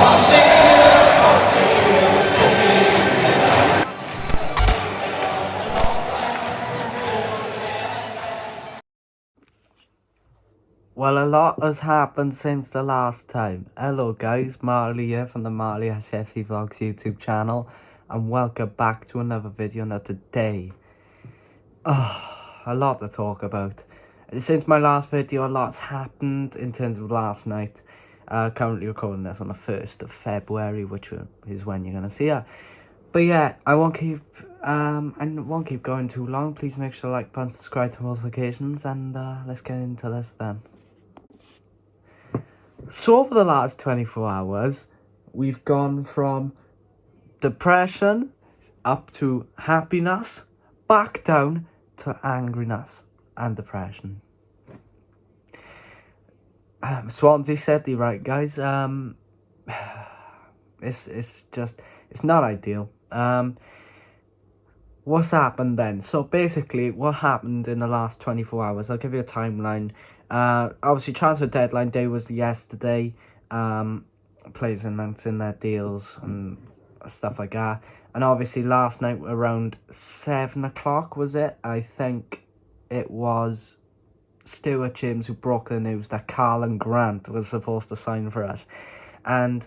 Well, a lot has happened since the last time. Hello guys, Marley here from the Marley SFC Vlogs YouTube channel, and welcome back to another video. Now today, a lot to talk about. Since my last video, a lot's happened in terms of last night. Currently recording this on the 1st of February, which is when you're gonna see it. But yeah, I won't keep going too long. Please make sure to like button, subscribe to notifications, and let's get into this then. So over the last 24 hours, we've gone from depression up to happiness, back down to angriness and depression. Swansea City, right guys? It's not ideal. What's happened then? So basically, what happened in the last 24 hours? I'll give you a timeline. Obviously, transfer deadline day was yesterday. Players announcing their deals and stuff like that. And obviously, last night around 7 o'clock, was it? I think it was Stuart James who broke the news that Karlan Grant was supposed to sign for us. And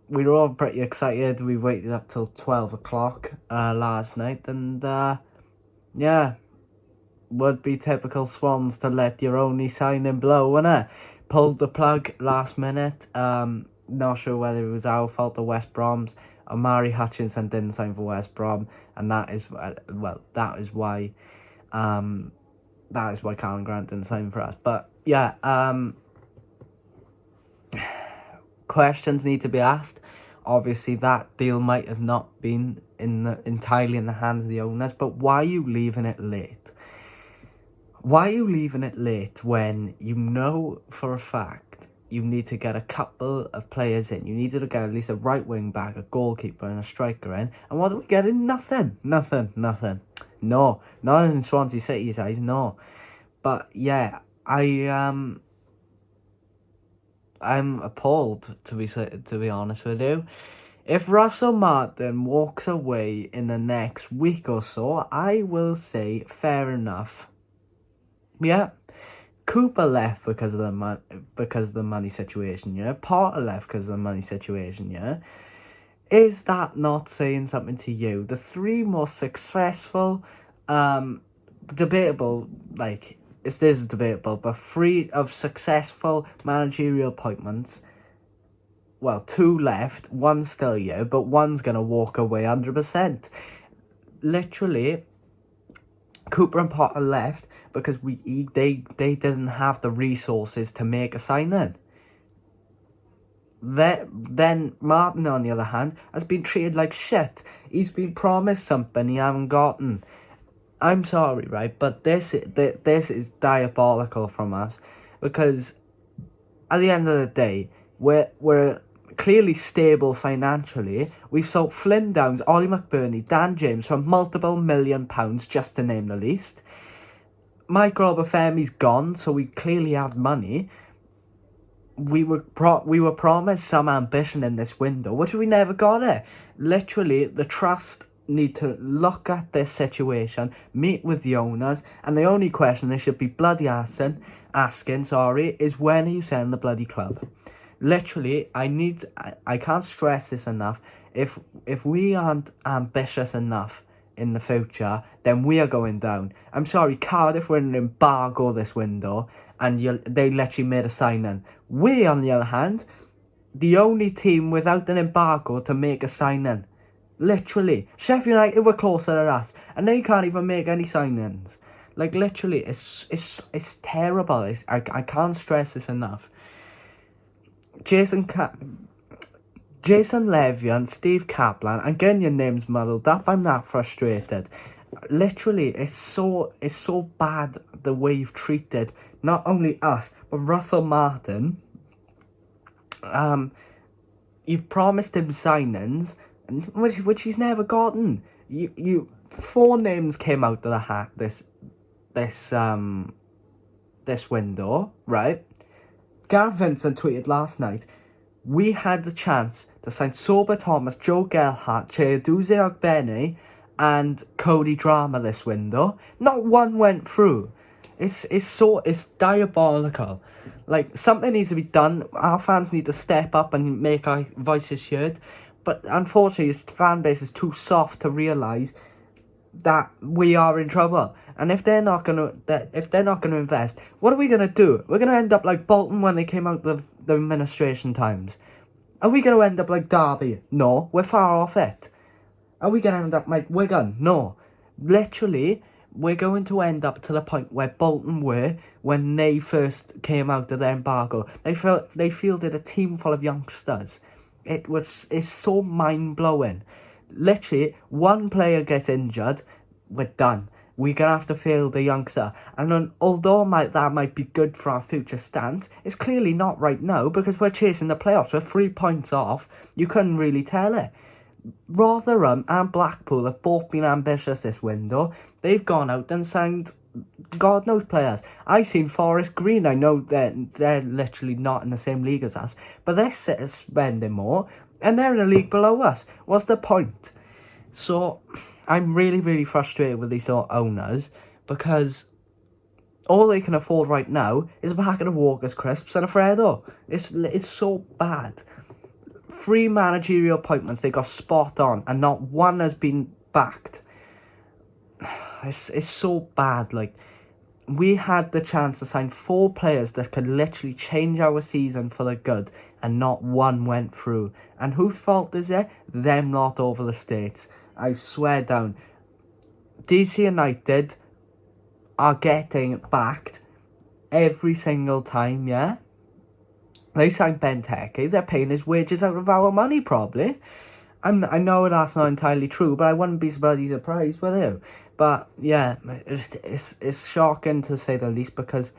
we were all pretty excited. We waited up till 12 o'clock last night. And yeah, would be typical Swans to let your only signing blow, wouldn't it? Pulled the plug last minute. Not sure whether it was our fault or West Brom's. Omari Hutchinson didn't sign for West Brom, and that is why Karlan Grant didn't sign for us. But yeah, questions need to be asked. Obviously, that deal might have not been entirely in the hands of the owners, but why are you leaving it late? Why are you leaving it late when you know for a fact you need to get a couple of players in? You needed to get at least a right wing back, a goalkeeper and a striker in. And what are we getting? Nothing. No, not in Swansea City's eyes, no. But yeah, I'm appalled, to be honest with you. If Russell Martin walks away in the next week or so, I will say fair enough. Yeah, Cooper left because of the money situation. Yeah, Potter left because of the money situation. Yeah, is that not saying something to you? The three most successful, debatable, like this is debatable, but three of successful managerial appointments. Well, two left, one's still here, but one's gonna walk away 100%. Literally, Cooper and Potter left because they didn't have the resources to make a signing. Then Martin, on the other hand, has been treated like shit. He's been promised something he haven't gotten. I'm sorry, right, but this is diabolical from us, because at the end of the day, we're clearly stable financially. We've sold Flynn Downs, Ollie McBurney, Dan James for multiple £1 million, just to name the least. Michael Obafemi's gone, so we clearly have money. We were promised some ambition in this window, which we never got it. Literally, the trust need to look at this situation, meet with the owners, and the only question they should be bloody asking, is when are you selling the bloody club? Literally, I can't stress this enough. If we aren't ambitious enough in the future, then we are going down. I'm sorry, Cardiff were in an embargo this window, and they literally made a signing. We, on the other hand, the only team without an embargo to make a signing. Literally, Sheffield United were closer to us, and they can't even make any signings. Like, literally, it's terrible. I can't stress this enough. Jason Levy and Steve Kaplan, I'm getting your names muddled up. I'm that frustrated. Literally, it's so bad the way you've treated not only us but Russell Martin. You've promised him signings, which he's never gotten. You 4 names came out of the hat this window, right? Gareth Vincent tweeted last night, We had the chance to sign Sober Thomas, Joe Gelhardt, Cheduze Ogbene, and Cody Drama this window. Not one went through. It's diabolical. Like, something needs to be done. Our fans need to step up and make our voices heard. But unfortunately, his fan base is too soft to realise that we are in trouble. And if they're not gonna invest, what are we gonna do? We're gonna end up like Bolton when they came out of the administration times. Are we gonna end up like Derby? No, we're far off it. Are we gonna end up like Wigan? No. Literally, we're going to end up to the point where Bolton were when they first came out of their embargo. They fielded a team full of youngsters. It's so mind-blowing. Literally, one player gets injured, we're done. We're going to have to field a youngster. And then, although that might be good for our future stance, it's clearly not right now because we're chasing the playoffs. We're 3 points off. You couldn't really tell it. Rotherham and Blackpool have both been ambitious this window. They've gone out and signed God knows players. I've seen Forest Green. I know they're literally not in the same league as us, but they're spending more and they're in a league below us. What's the point? So I'm really, really frustrated with these owners because all they can afford right now is a packet of Walker's crisps and a Freddo. It's so bad. 3 managerial appointments they got spot on and not one has been backed. It's so bad. Like, we had the chance to sign 4 players that could literally change our season for the good and not one went through. And whose fault is it? Them lot over the States. I swear down. DC United are getting backed every single time, yeah? They signed Benteke. They're paying his wages out of our money, probably. I know that's not entirely true, but I wouldn't be bloody surprised, will you? But yeah, it's shocking to say the least because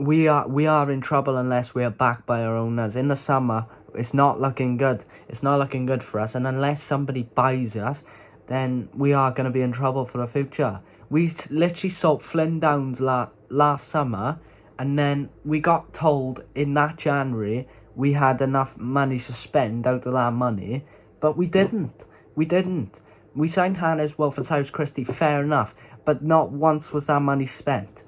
we are in trouble unless we are backed by our owners. In the summer, it's not looking good. It's not looking good for us, and unless somebody buys us, then we are going to be in trouble for the future. We literally sold Flynn Downs last summer, and then we got told in that January we had enough money to spend out of that money, but we didn't. We signed Hannes Wolf and Cyrus Christie, fair enough, but not once was that money spent.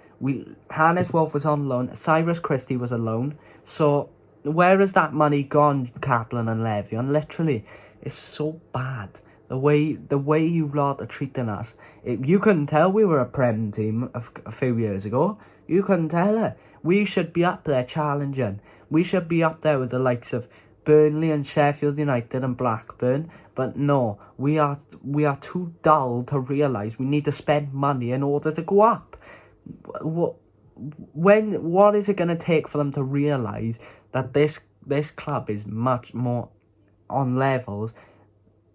Hannes Wolf was on loan, Cyrus Christie was a loan, so where has that money gone, Kaplan and Levion? Literally, it's so bad. The way you lot are treating us. You couldn't tell we were a Prem team a few years ago. You couldn't tell it. We should be up there challenging. We should be up there with the likes of Burnley and Sheffield United and Blackburn. But no, we are too dull to realise we need to spend money in order to go up. What is it going to take for them to realise that this club is much more on levels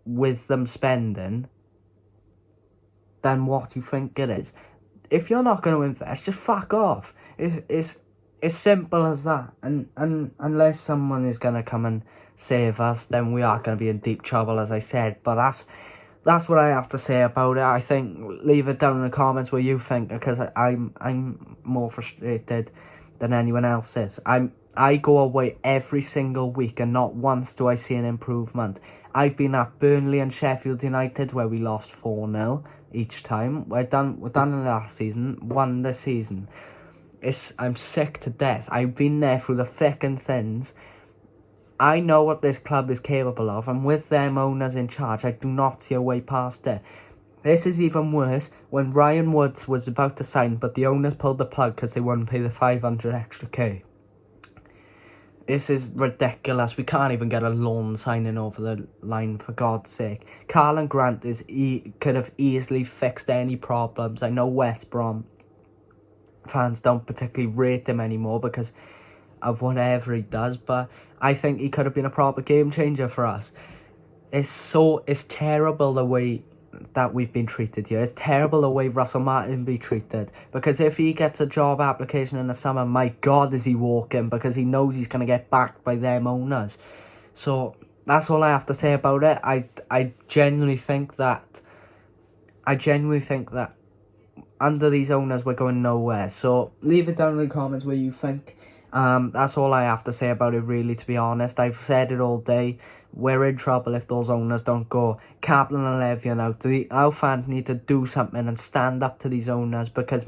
with them spending than what you think it is? If you're not going to invest, just fuck off. It's simple as that. And unless someone is going to come and save us, then we are going to be in deep trouble, as I said. But that's what I have to say about it. I think leave it down in the comments what you think, because I'm more frustrated than anyone else is. I go away every single week and not once do I see an improvement. I've been at Burnley and Sheffield United where we lost 4-0 each time. We're done in last season, won this season. I'm sick to death. I've been there through the thick and thins. I know what this club is capable of, and with them owners in charge, I do not see a way past it. This is even worse when Ryan Woods was about to sign, but the owners pulled the plug because they wouldn't pay the 500 extra K. This is ridiculous. We can't even get a loan signing over the line, for God's sake. Karlan Grant could have easily fixed any problems. I know West Brom fans don't particularly rate him anymore because of whatever he does, but I think he could have been a proper game changer for us. It's terrible the way that we've been treated here. It's terrible the way Russell Martin be treated, because if he gets a job application in the summer, my God, is he walking, because he knows he's going to get backed by them owners. So that's all I have to say about it. I genuinely think that under these owners we're going nowhere. So leave it down in the comments what you think. That's all I have to say about it, really, to be honest. I've said it all day. We're in trouble if those owners don't go. Kaplan and Levian out. Our fans need to do something and stand up to these owners, because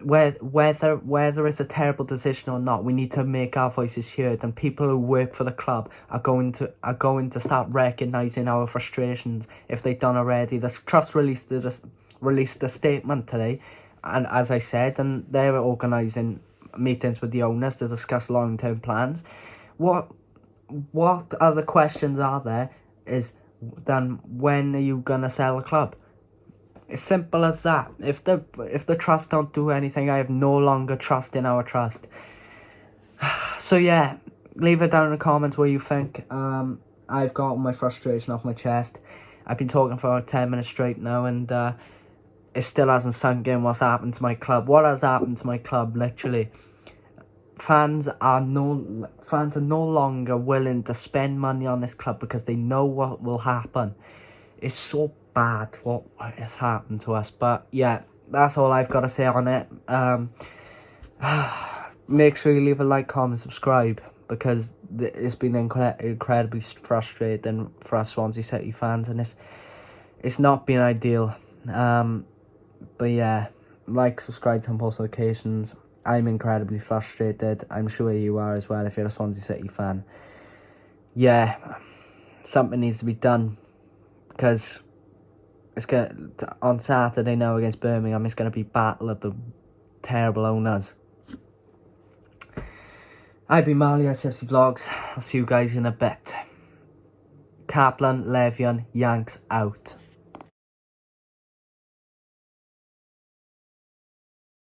whether it's a terrible decision or not, we need to make our voices heard, and people who work for the club are going to start recognising our frustrations if they've done already. The trust released a statement today, and as I said, and they're organising meetings with the owners to discuss long-term plans. What other questions are there is then, when are you gonna sell the club? It's simple as that. If the trust don't do anything, I have no longer trust in our trust. So yeah, leave it down in the comments what you think. I've got my frustration off my chest. I've been talking for 10 minutes straight now, and it still hasn't sunk in what's happened to my club. What has happened to my club, literally? Fans are no longer willing to spend money on this club because they know what will happen. It's so bad what has happened to us. But yeah, that's all I've got to say on it. Make sure you leave a like, comment, subscribe, because it's been incredibly frustrating for us Swansea City fans, and it's not been ideal. But yeah, like, subscribe, turn post notifications. I'm incredibly frustrated. I'm sure you are as well if you're a Swansea City fan. Yeah, something needs to be done, because on Saturday now against Birmingham, it's going to be battle of the terrible owners. I've been Marley at CFC Vlogs. I'll see you guys in a bit. Kaplan, Levian, Yanks out.